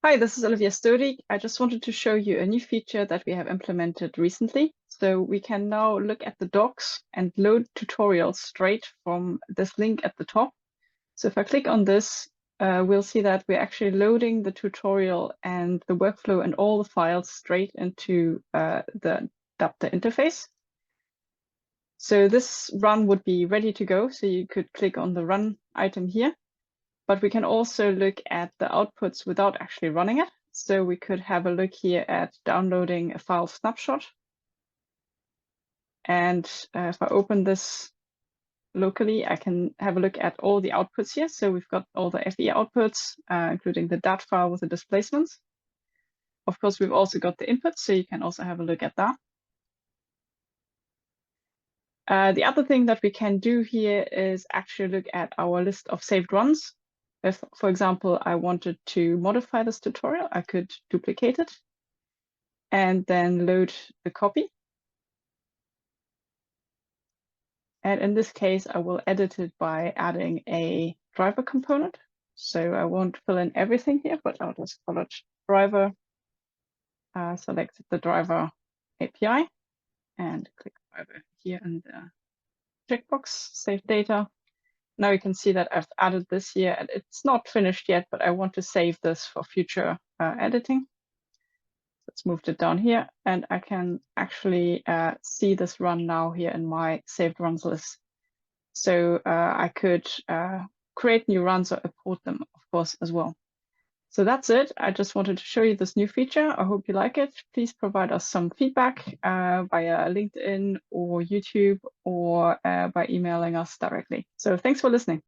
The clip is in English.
Hi, this is Olivia Stody. I just wanted to show you a new feature that we have implemented recently. So we can now look at the docs and load tutorials straight from this link at the top. So if I click on this, we'll see that we're actually loading the tutorial and the workflow and all the files straight into the Daptr interface. So this run would be ready to go. So you could click on the run item here, but we can also look at the outputs without actually running it. So we could have a look here at downloading a file snapshot. And if I open this locally, I can have a look at all the outputs here. So we've got all the FE outputs, including the DAT file with the displacements. Of course, we've also got the inputs, so you can also have a look at that. The other thing that we can do here is actually look at our list of saved runs. If, for example, I wanted to modify this tutorial, I could duplicate it and then load the copy. And in this case, I will edit it by adding a driver component. So I won't fill in everything here, but I'll just call it driver, select the driver API and click driver here in the checkbox, save data. Now you can see that I've added this here and it's not finished yet, but I want to save this for future editing. Let's move it down here and I can actually see this run now here in my saved runs list. So I could create new runs or import them, of course, as well. So that's it. I just wanted to show you this new feature. I hope you like it. Please provide us some feedback via LinkedIn or YouTube or by emailing us directly. So thanks for listening.